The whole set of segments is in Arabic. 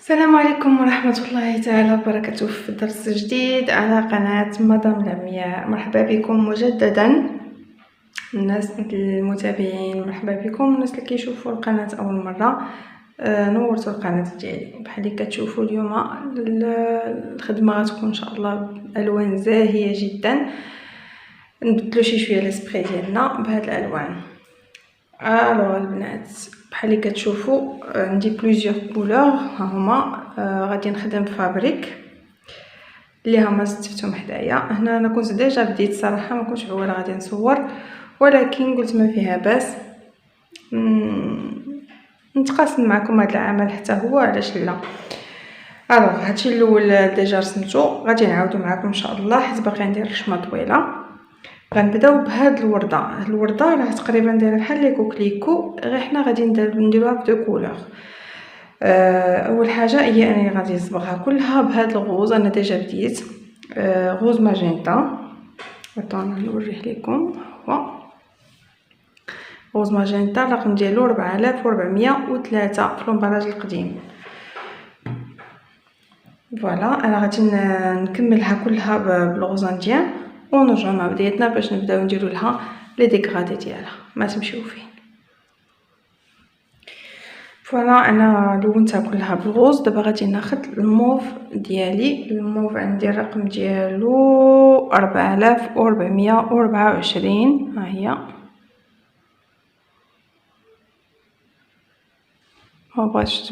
السلام عليكم ورحمة الله تعالى وبركاته في درس جديد على قناة مدام لمياء. مرحبا بكم مجددا الناس المتابعين، مرحبا بكم الناس اللي كيشوفوا القناة اول مرة. نورتوا القناة ديالي. بحال اللي كتشوفوا اليوم الخدمة غتكون ان شاء الله بالوان زاهية جدا. نبدلو شويه لاسبري ديالنا بهاد الالوان. الوغ البنات بحال اللي كتشوفوا عندي بليزيور كولور ها هما. غادي نخدم فابريك اللي هما استفتهم حدايا هنا. انا كنت ديجا بديت صراحه، ما كنتش عوالة غادي نصور، ولكن قلت ما فيها باس نتقاسم معكم هذا العمل حتى هو، علاش لا. الوغ هادشي الاول ديجا رسمته، غادي نعاودو معكم ان شاء الله حيت باقي عندي رشمه طويله. غنبداو بهاد الورده راه تقريبا دايره بحال لي كوكليكو، غير حنا غادي نديروها بدو كولور. اول حاجه هي انني غادي نصبغها كلها بهاد الغوز. انا ديجا بديت غوز ماجنتا، عطوني نوريه لكم. هو غوز ماجنتا الرقم ديالو 4403 في لومبالاج القديم. فوالا انا غادي نكملها كلها بالغوز انديان ونرجعوا مع بدايتنا باش نبداو نديروا لها لي ديكرادي ديالها. ما تمشيو فين. فوالا انا لونتها كلها بالغوز. دابا غادي ناخذ الموف ديالي. الموف عندي الرقم ديالو 4424. ها هي، ما بغاتش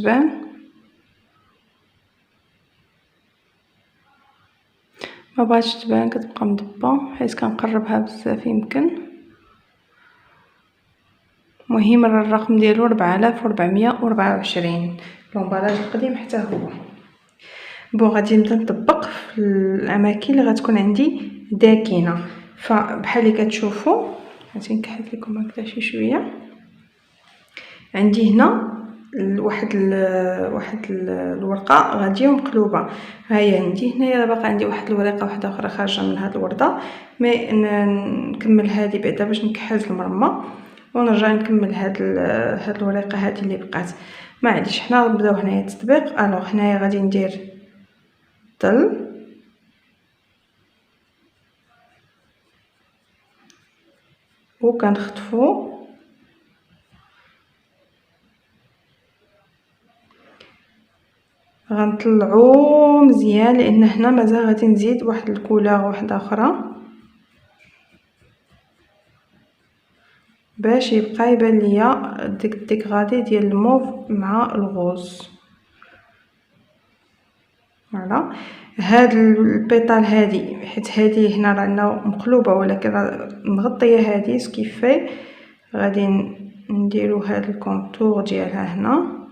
تبان، كتبقى مدبه حيت كنقربها بزاف يمكن. مهم الرقم ديالو 4424 لومبالاج القديم حتى هو. غادي نبدا نطبق في الاماكن اللي غتكون عندي داكنه. فبحال اللي كتشوفوا غادي نكحل لكم هكذا شي شويه. عندي هنا واحد الورقه غاديه ومقلوبه. ها هي عندي هنايا باقا عندي واحد الورقه واحده اخرى خارجه من هاد الورده. مي نكمل هذه بعدا باش نكحل المرمى ونرجع نكمل هاد الورقه هذه اللي بقات. معليش حنا نبداو هنايا التطبيق. الوغ هنايا غادي ندير الظل وكنخطفو غنطلعو مزيان، لان هنا مازال غادي نزيد واحد الكولور واحده اخرى باش يبقى يبان ليا ديك الديكغادي ديال الموف مع الغوز. فوالا هاد البيطال هادي، حيت هادي هنا رانا مقلوبه ولكن مغطيه هادي سكيفي، غادي نديرو هاد الكونطور ديالها هنا.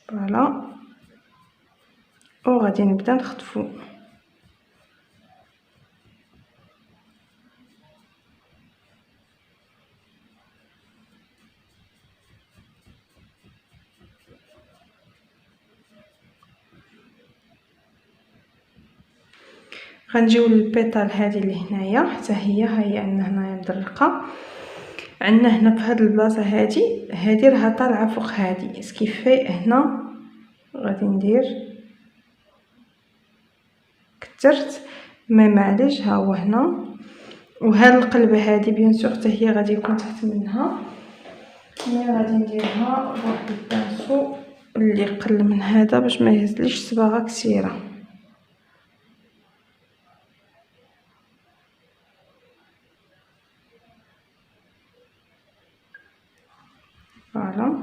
فوالا وغادي نبدا نخطفو. غنجيو للبيطال هذه اللي هنايا حتى هي، ها هي عندنا هنايا مدرقه. عندنا هنا في هاد البلاصه هذه راها طالعه فوق هذه سكيفي. هنا غادي ندير كثرت ما معليش، ها هو هنا. وهاد القلبه هذه بيان سور حتى هي غادي يكون تحت منها. انا غادي نديرها بواحد البانسو اللي قل من هذا باش ما يهزليش صباغه كثيره. فوالا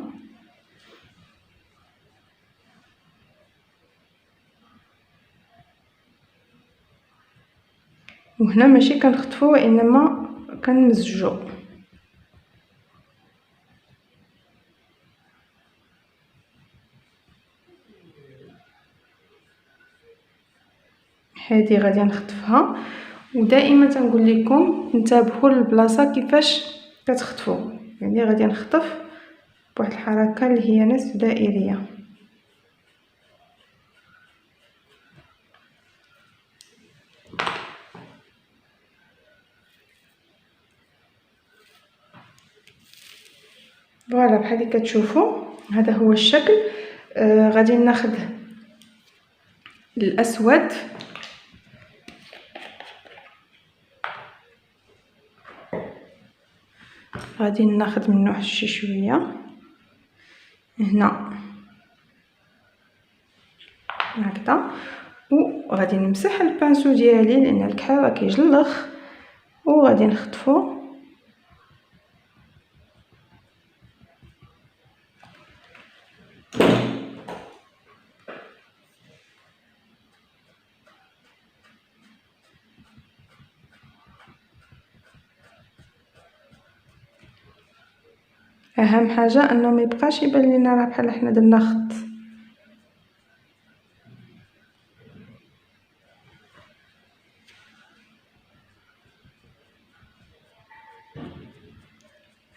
وهنا ماشي كنخطفو وانما كنمزجو. هذه غادي نخطفها. ودائما تنقول لكم انتبهوا للبلاصه كيفاش كتخطفوا، يعني غادي نخطف بواحد الحركه اللي هي نصف دائريه. فوالا بحال اللي كتشوفوا هذا هو الشكل. غادي ناخذ الاسود، غادي ناخذ منه شي شويه هنا هكذا، وغادي نمسح البانسو ديالي لان الكحل كيجلخ، وغادي نخطفو اهم حاجه انه ما يبقاش يبان لينا راه بحال حنا درنا خط.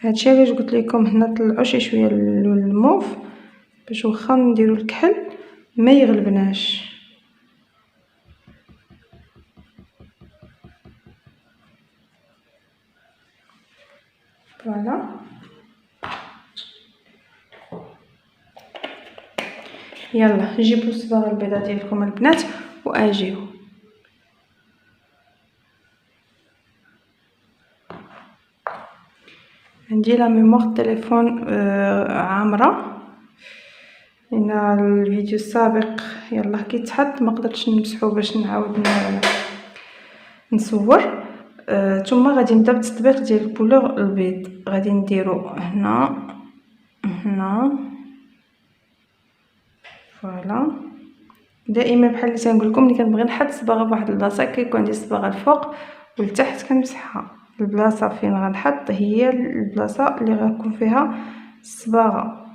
هادشي علاش قلت لكم هنا طلعوا شي شويه الموف باش واخا نديرو الكحل ما يغلبناش. فوالا يلا جيبوا الصباغه البيضاء ديالكم البنات واجيو. عندي لا ميموار التليفون عامره لان الفيديو السابق يلا كيتحط ما قدرتش نمسحو باش نعاود نصور. ثم غادي نبدا بالتطبيق ديال البولور البيض. غادي نديرو هنا فوالا. دائما بحال اللي تنقول لكم ملي كنبغي نحط صباغه بواحد البلاصه كيكون عندي الصباغه الفوق والتحت كنمسحها. البلاصه فين غنحط هي البلاصه اللي غتكون فيها الصباغه.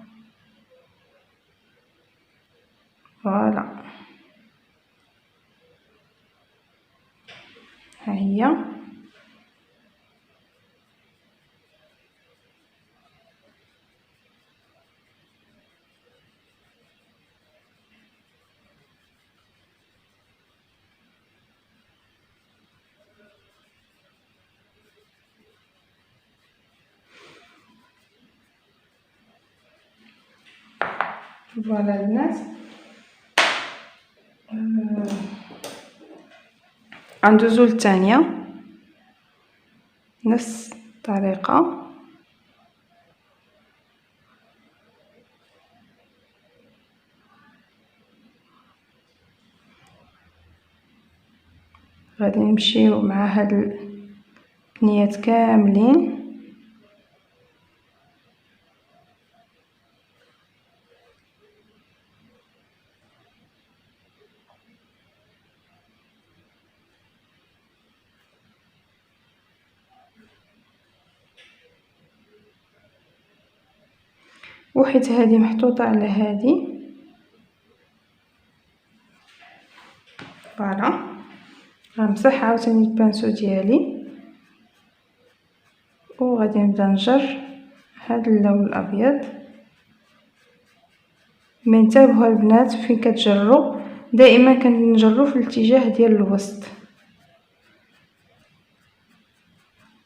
فوالا ها هي. فوالا البنات غندوزو للثانيه نفس الطريقه. غادي نمشيو مع هاد البنيات كاملين وحيت هذه محطوطه على هذه. فوالا غنمسح عاوتاني البانسو ديالي وغادي نبدا نجر هذا اللون الابيض. ما انتبهوا البنات فين كتجروا دائما كنجروا في الاتجاه ديال الوسط.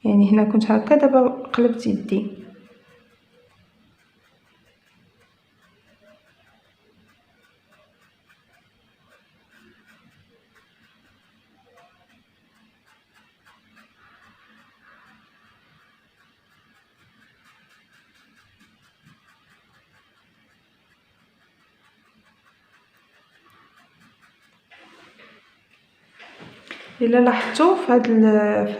يعني هنا كنت هكا دابا قلبت يدي. الا لاحظتوا في هاد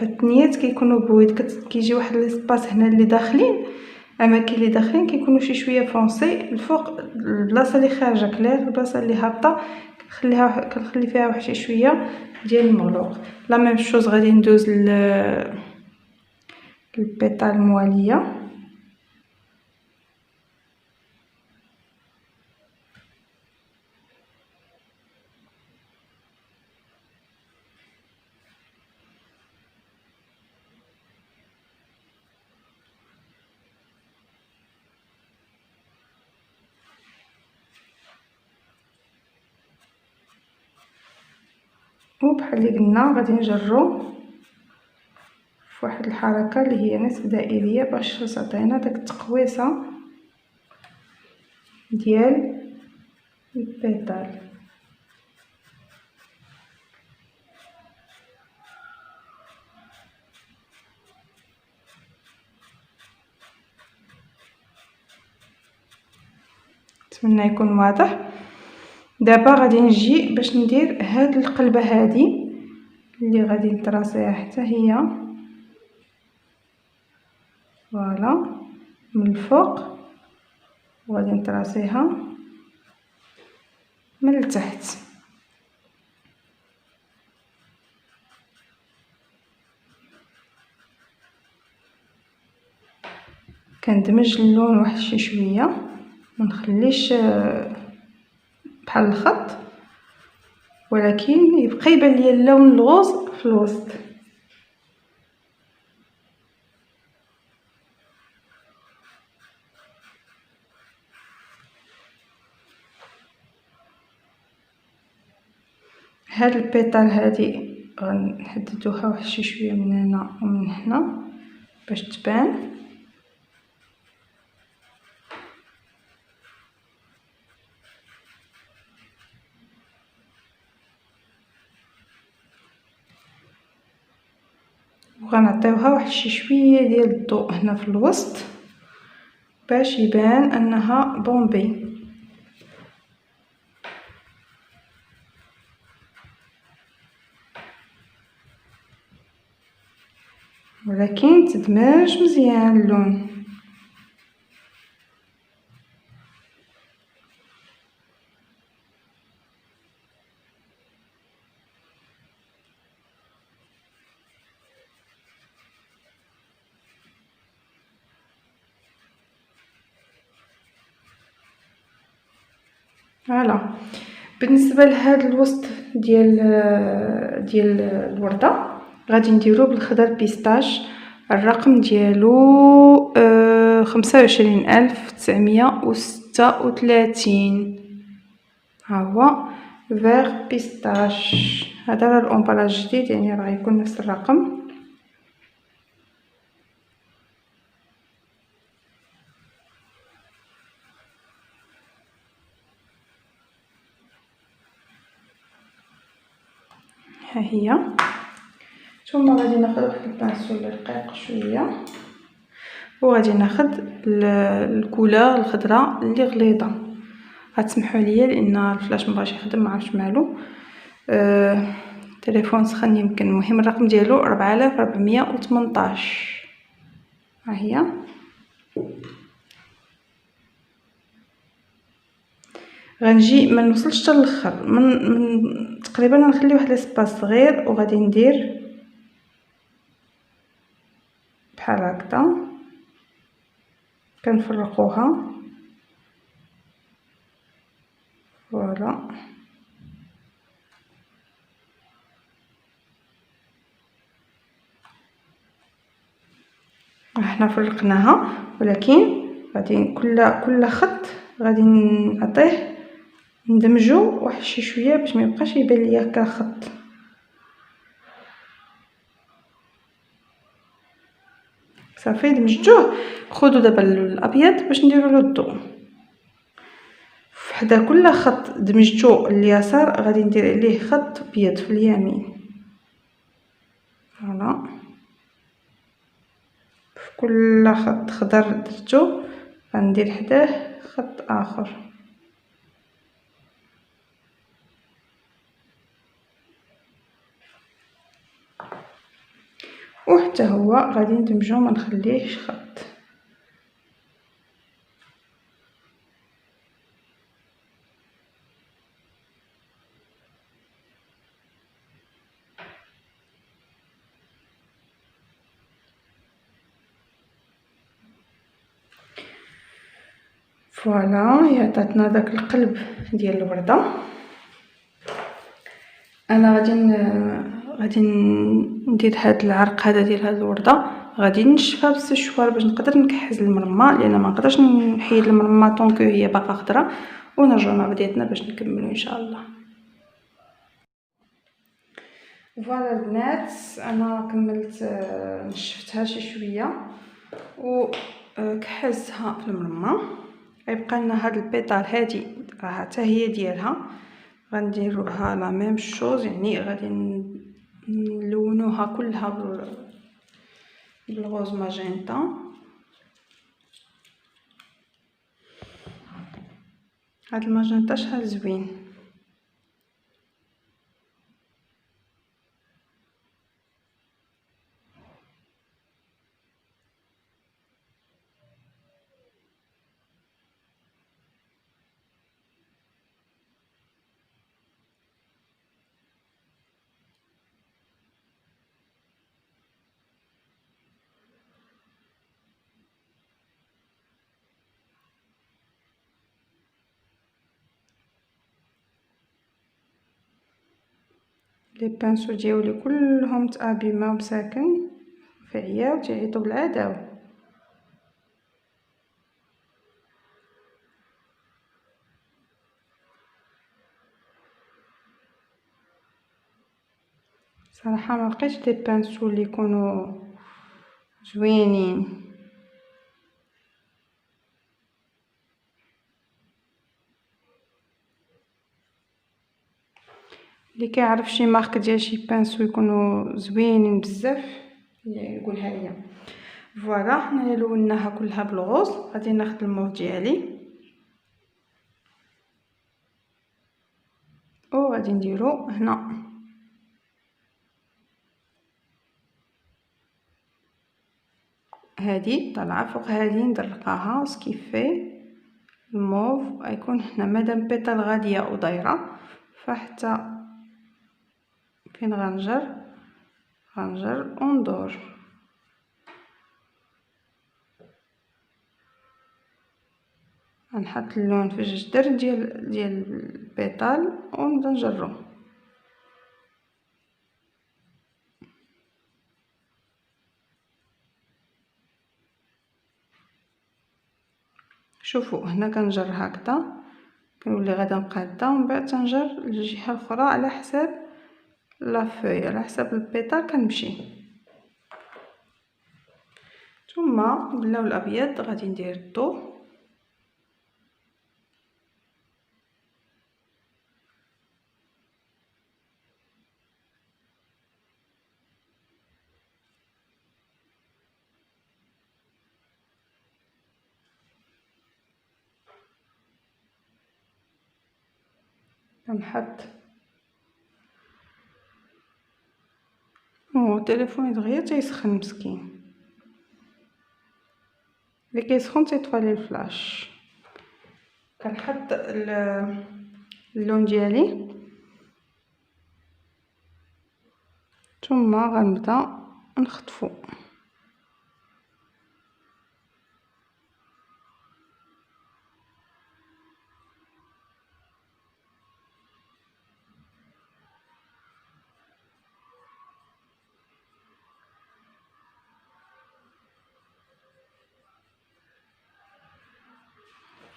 الثنيات كيكونوا بويض كيجي واحد ليسباس هنا اللي داخلين اماكن اللي داخلين كيكونوا شي شويه فونسي الفوق. البلاصه اللي خارجه كلير البلاصه اللي هابطه كنخلي فيها واحد شي شويه ديال المغلوق. لا ميم شوز غادي ندوز البيطه المواليه. وبحال اللي قلنا غادي نجرو فواحد الحركه اللي هي نصف دائريه باش تعطينا داك التقويصه ديال البيتال. نتمنى يكون واضح. دابا غادي نجي باش ندير هاد القلبه هادي اللي غادي نطراسيها حتى هي، فوالا من الفوق، وغادي نطراسيها من التحت. كندمج اللون واحد شي شويه، ما نخليش بحال الخط، ولكن يبقى يبان ليا اللون الغوز في الوسط. هاد البيطال هادي غنحددوها واحد شي شويه من هنا ومن هنا باش تبان. وغنعطيوها واحد شي شويه ديال الضوء هنا في الوسط باش يبان انها بومبي. ولكن تدمج مزيان اللون. فوالا. بالنسبه لهذا الوسط ديال الورده غادي نديرو بالخضر بيستاش. الرقم ديالو 25936. ها هو فيغ بيستاش. هذا راه الامبالاج جديد، يعني راه يكون نفس الرقم. ها هي. ثم غادي ناخذ واحد البانسو رقيق شويه، وغادي ناخذ الكولور الخضراء اللي غليظه. غتسمحوا لي لان الفلاش مبغاش يخدم، ما عرفتش مالو. التليفون سخن يمكن. المهم الرقم ديالو 4418. ها هي. غنجي ما نوصلش حتى الاخر، من تقريبا نخلي واحد الاسباس صغير، وغادي ندير بحال هكذا كنفرقوها. فوالا. احنا فرقناها، ولكن غادي كل خط غادي نعطيه ندمجو واحد شي شويه باش ما يبقاش يبان ليا هكا خط. صافي دمجتوه. خذوا دابا الابيض باش نديروا له الضوء. فحدا كل خط دمجتو اليسار غادي ندير عليه خط ابيض في اليمين. فوالا. في كل خط خضر درتو غندير حداه خط اخر. وحتى هو غادي ندمجو ما نخليهش خط. فوالا. هي عطاتنا داك القلب ديال الورده. انا غادي ندير هاد العرق هذا ديال هاد الورده، غادي نشفها بالسشوار باش نقدر نكحز المرمى، لان ما نقدرش نحيد المرمى طونكو هي باقا خضره. ونرجعوا مع بدايتنا باش نكملوا ان شاء الله. فوالا البنات، انا كملت نشفتها شي شويه وكحزتها في المرمى. غيبقى لنا هاد البيطال هادي راه حتى هي ديالها غنديروها لا ميم شوز، يعني غادي نلونوها كلها بالغوز ماجنتا. هاد الماجنتا شحال زوين. لي بانسو ديالي كلهم تابيماو مساكن فعياو تيعيطوا بالعداو. صراحه ما لقيتش لي بانسو اللي يكونوا زوينين. اللي كيعرف شي مارك ديال شي بانسو يكونوا زوينين بزاف يقولها ليا. فوالا حنا لوناها كلها بالغوز. غادي ناخذ الموف ديالي وغادي نديرو هنا هادي طالعه فوق هادي ندرقاها سكيفي الموف غيكون هنا مادام بيطال غاديه ودايره فحتى فين غنجر وندور. غنحط اللون في الجدر ديال البيطال ونبدا نجرو. شوفوا هنا كنجر هكذا كنولي غادا مقاده ومن بعد تنجر الجهه الاخرى على حساب لافوي على حساب البيطال كنمشي. ثم باللون الابيض غادي ندير الضو كنحط تليفوني دغيا تيسخن مسكين اللي كيسخن تيطفى لي الفلاش. كنحط اللون ديالي ثم غنبدا نخطفو.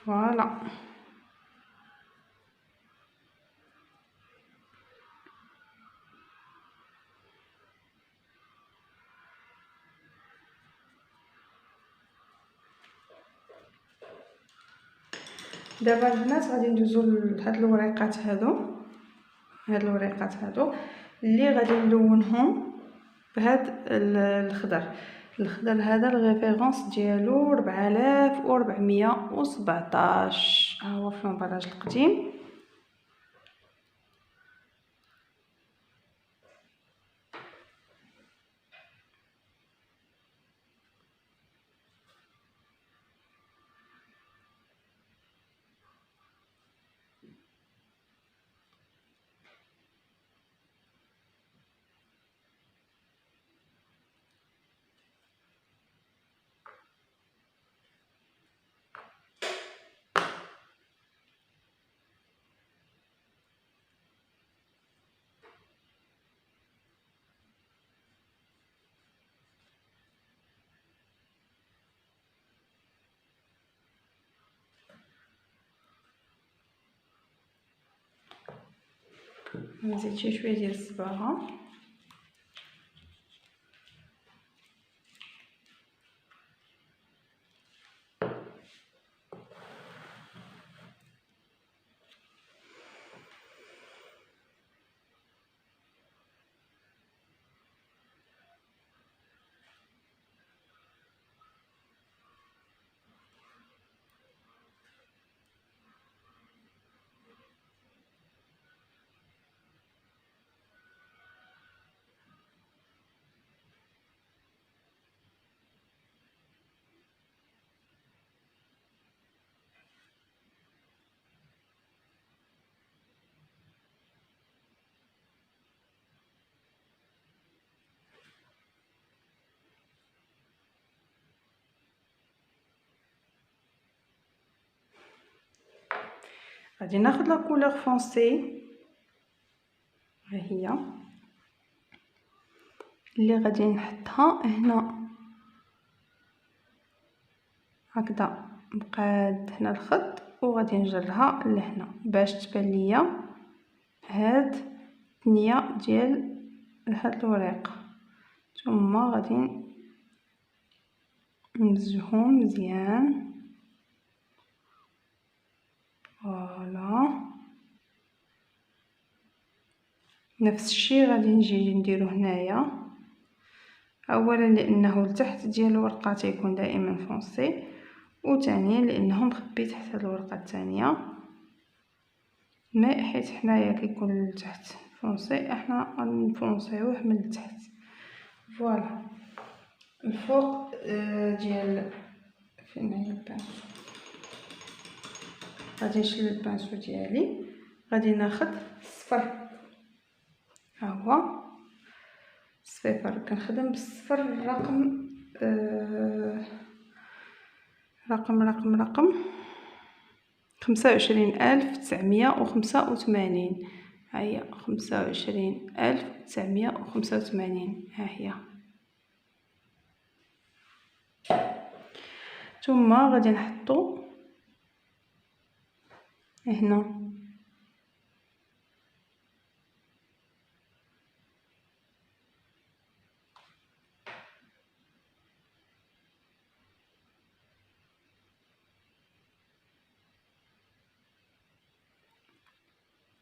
فوالا دابا البنات غادي ندوزو لهاد الوريقات هادو اللي غادي نلونهم بهاد الخضر هذا الريفيرونس ديالو 4417 ها هو في الامبالاج القديم. نزيد شويه ديال الصباغه غادي ناخد لا كولور فونسي، ها هي اللي غادي نحطها هنا هكذا، مقاد هنا الخط وغادي نجرها لهنا باش تبان ليا هاد الثنيه ديال هاد الوريق. ثم غادي نمزجهم مزيان. فوالا نفس الشيء غادي نجي نديرو هنايا. اولا لانه التحت ديال الورقه تيكون دائما فونسي، وثانيا لانه مخبي تحت هاد الورقه الثانيه، ما حيت حنايا كيكون التحت فونسي احنا غنفونسيوه من التحت. فوالا الفوق ديال فين هي البانسو، غادي نشيل البانسو ديالي، غادي ناخد الصفر، ها هو الصفر. كنخدم بالصفر الرقم رقم 25985. ها هي 25985، ها هي. ثم غادي نحطو هنا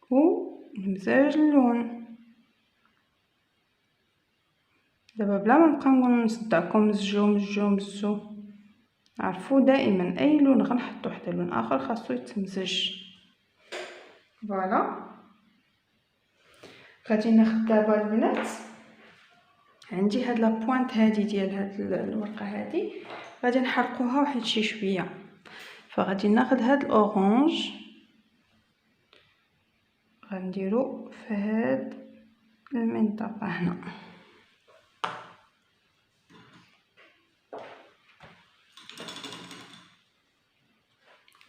ونمزاج اللون. دابا بلا ما نبقى نقول نصدعكم مزجو، عرفوا دائما اي لون غنحطو حتى لون اخر خاصو يتمزج. فوالا غادي ناخد دابا البنات، عندي هاد لابوينت هادي ديال هاد الورقه هادي غادي نحرقوها واحد شي شويه، فغادي ناخد هاد الاورانج غنديرو في هاد المنطقه هنا،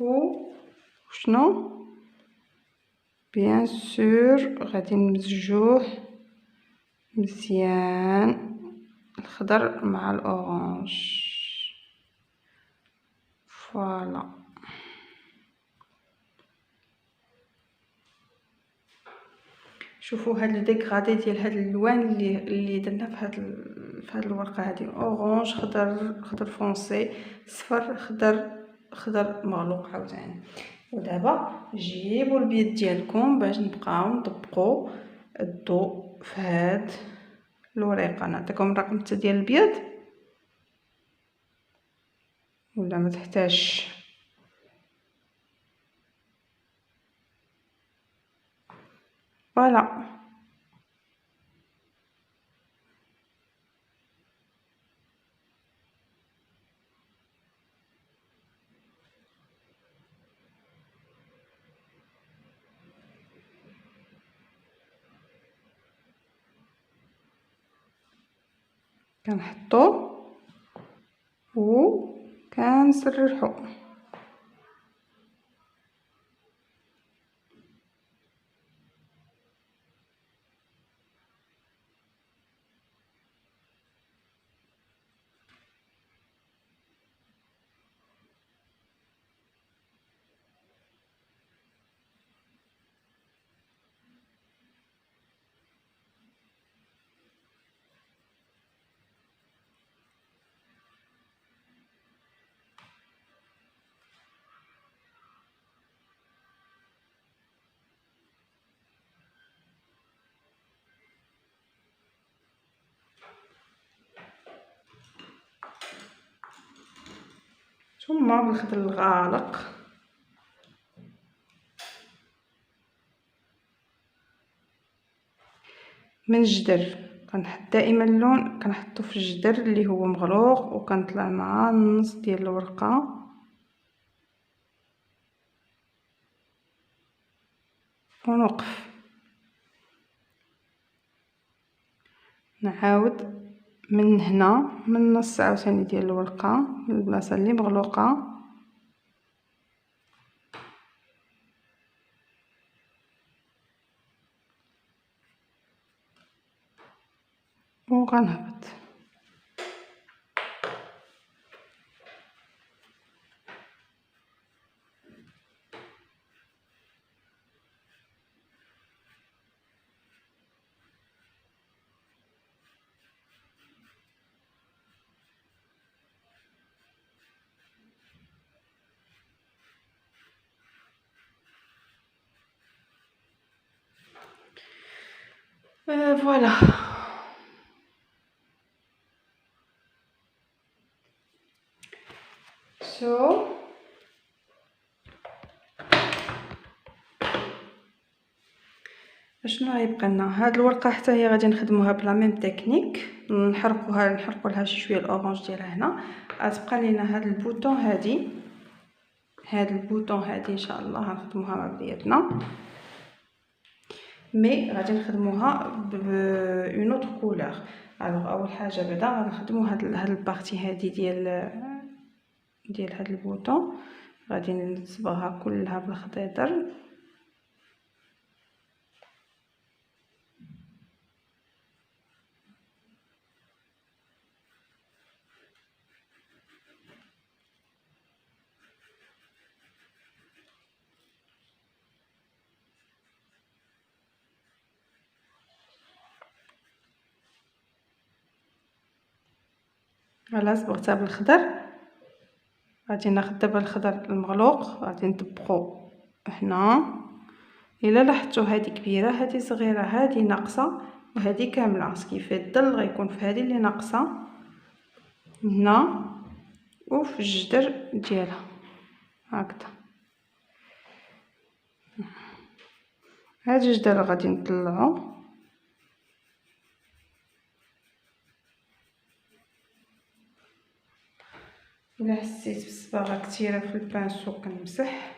وشنو بيان سور غادي نمزجوه مزيان الخضر مع الاورانج. فوالا شوفوا هاد الديكغادي ديال هاد الالوان اللي درنا في هاد الورقه هادي، اورانج خضر فونسي صفر خضر مغلوق عاوتاني. ودابا جيبوا البيض ديالكم باش نبقاو نطبقوا الضوء في هاد الورقه. نعطيكم الرقم حتى ديال البيض ولا ما تحتاجش؟ فوالا كنحطو وكنسرحو. ثم بالخضر الغالق من الجدر، كنحط دائما اللون كنحطو في الجدر اللي هو مغلوق وكنطلع مع النص ديال الورقه ونوقف. نعاود من هنا من النص عاوتاني ديال الورقه من البلاصه اللي مغلوقه وغنهبط. فوالا. شنو غيبقى لنا؟ هاد الورقه حتى هي غادي نخدموها بلا ميم تكنيك، نحرقوا لها شي شويه الاورانج ديالها هنا. غتبقى لينا هاد البوطون هادي ان شاء الله غنخدموها مع بدياتنا، مي غادي نخدموها ب اون اوتر كولور. الوغ اول حاجه بعدا غنخدموا هاد البارتي هادي ديال هاد البوطون، غادي نصبغها كلها بالخضيضر. فوالا صبغتها بالخضر. غادي ناخد دابا الخضر المغلوق، غادي نطبقو هنا. الا لاحظتوا هذه كبيره، هذه صغيره، هذه ناقصه، وهذه كامله. سكيفي الظل غيكون في هذه اللي ناقصه هنا وفي الجدر ديالها هكذا. هاد الجدر غادي نطلعو. الا حسيت بالصباغه كثيره في البانسو كنمسح.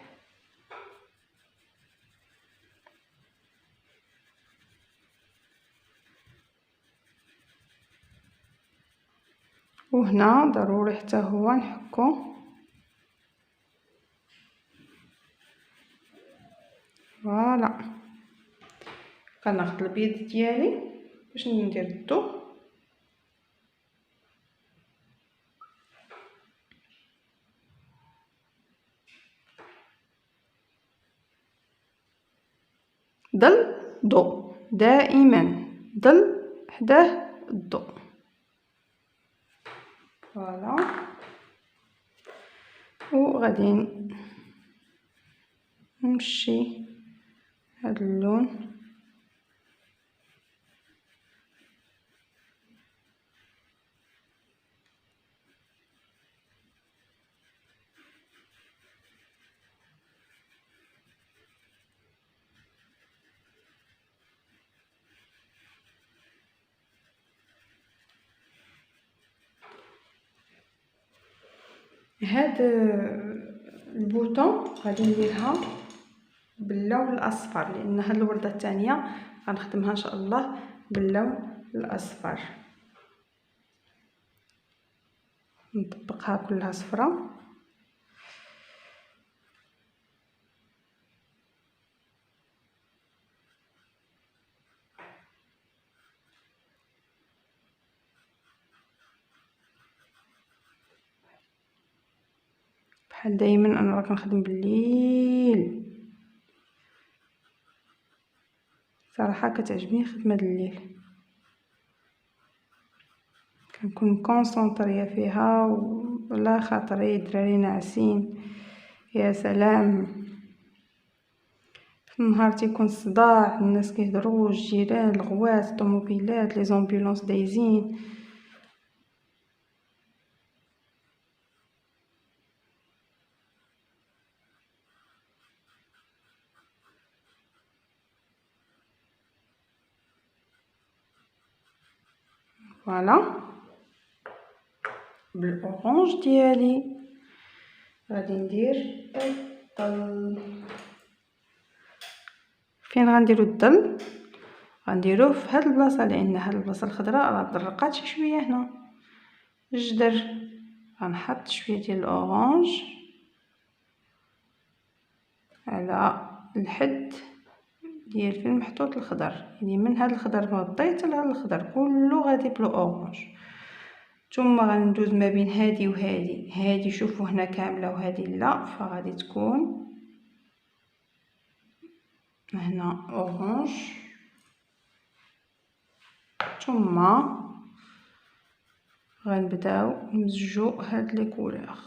وهنا ضروري حتى هو نحكو. فوالا كناخذ البيض ديالي باش ندير الضو. ضل ضوء دائما، ضل حداه الضوء. فوالا وغادي نمشي هاد اللون هاد البوطون غادي نديرها باللون الاصفر، لان هاد الورده الثانيه غنخدمها ان شاء الله باللون الاصفر. نطبقها كلها صفرة. بحال دائما انا راه كنخدم بالليل، صراحه كتعجبني خدمه الليل، كنكون كونسونطريه فيها ولا خاطري دراري ناعسين. يا سلام، في النهار تيكون صداع، الناس كيهضروا، الجيران، الغوات، الطوموبيلات، لي زومبولونس دايزين. فوالا بالاورانج ديالي غادي ندير الظل. فين غنديرو الظل؟ غنديروه في هاد البلاصه، لان هاد البلاصه الخضراء راه درقات شي شويه هنا الجدر. غنحط شويه ديال الاورانج على الحد ديال فين محطوط الخضر، يعني من هاد الخضر مغطي حتى لهاد الخضر كله غادي بلو اورانج. ثم غندوز ما بين هادي وهادي، هادي شوفوا هنا كامله وهادي لا، فغادي تكون هنا اورانج. ثم غنبداو نمزجو هاد لي كولور.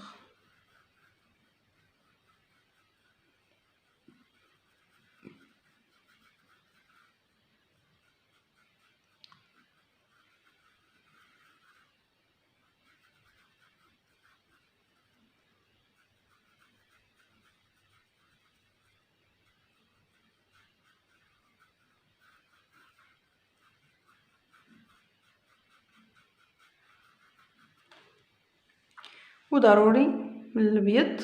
وضروري من الابيض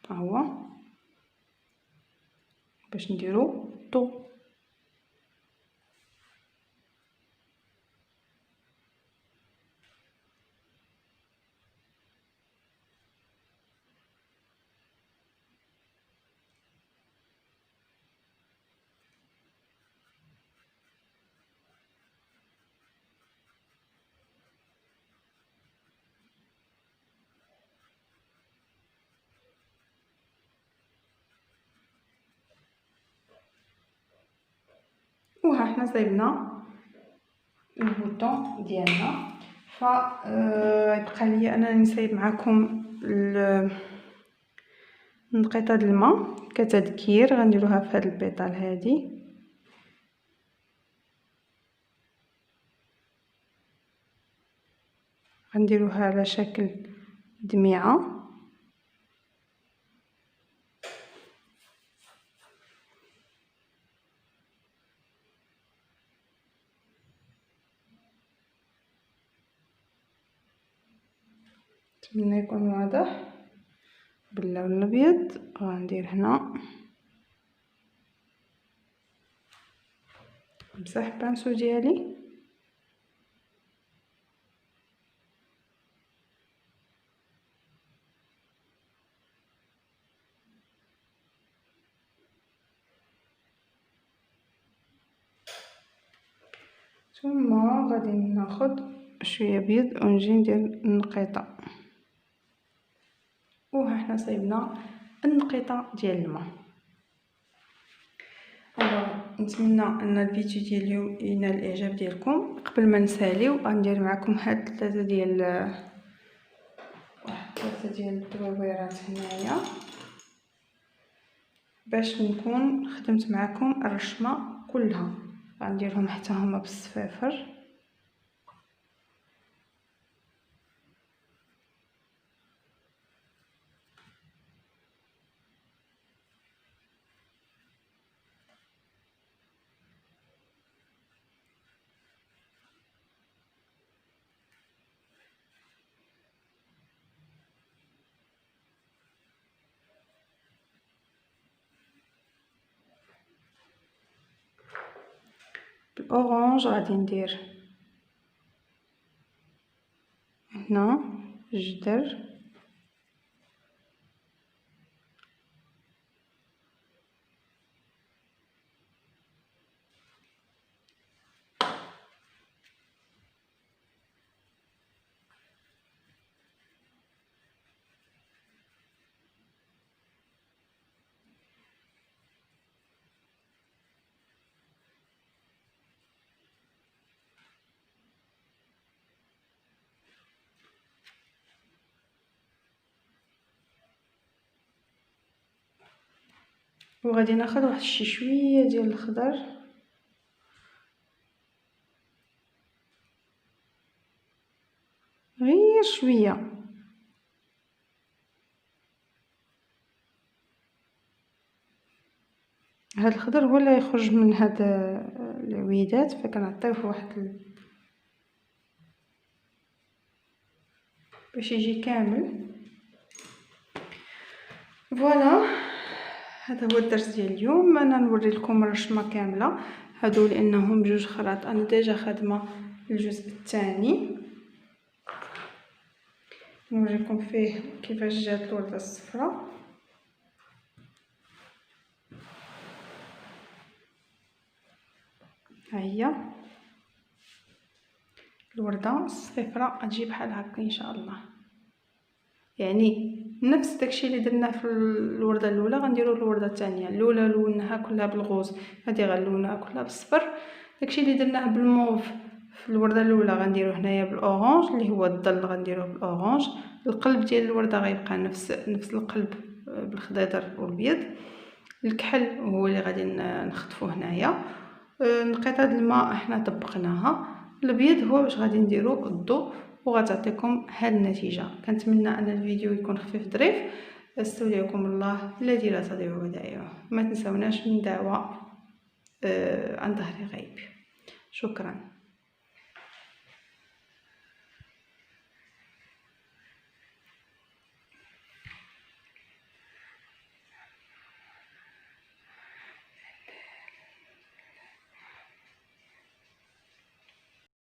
ها هو باش نديرو الضو. وها حنا صايبنا البوطون ديالنا. ف يبقى لي انني نصايب معكم نقيطه د الماء كتذكير، غنديروها في هذا البيطال هذه. غنديروها على شكل دميعه. نتمنى يكون واضح. باللون الابيض غندير هنا نمسح بانسو ديالي ثم غادي ناخد شويه بيض ونجي ندير النقيطه. وها حنا صايبنا النقيطه ديال الماء. نتمنى ان الفيديو ديال اليوم ينال الاعجاب ديالكم. قبل ما نساليو غندير معكم هاد ثلاثه ديال الدويرات هنايا باش نكون خدمت معكم الرشمه كلها. غنديرهم حتى هما بالصفيفر. بالاورانج غادي ندير هنا الجدر وغادي ناخذ واحد شي شويه ديال الخضر غير شويه. هاد الخضر هو اللي يخرج من هاد العويدات، فكنعطيوه واحد باش يجي كامل. فوالا هذا هو الدرس ديال اليوم. انا نوري لكم الرشمه كامله هادو لانهم بجوج خراط. انا ديجا خادمه الجزء الثاني، نوريكم فيه كيفاش جات الورده الصفراء. ها هي الورده الصفراء غتجي بحال هكا ان شاء الله. يعني نفس داكشي اللي درناه في الورده الاولى غنديروه في الورده الثانيه. الاولى لونها كلها بالغوز، هذه غنلونها كلها بالصفر. داكشي اللي درناه بالموف في الورده الاولى غنديروه هنايا بالاورانج اللي هو الظل، غنديروه بالاورانج. القلب ديال الورده غيبقى نفس القلب بالخضيضر والبيض. الكحل هو اللي غادي نخطفوه هنايا. نقيطه الماء حنا طبقناها. الابيض هو باش غادي نديرو الضوء وغتعطيكم هاد النتيجه. كنتمنى ان الفيديو يكون خفيف ظريف. استودعكم الله الذي لا تضيع ودائعه. ما تنسوناش من دعوه عن ظهر غيب. شكرا.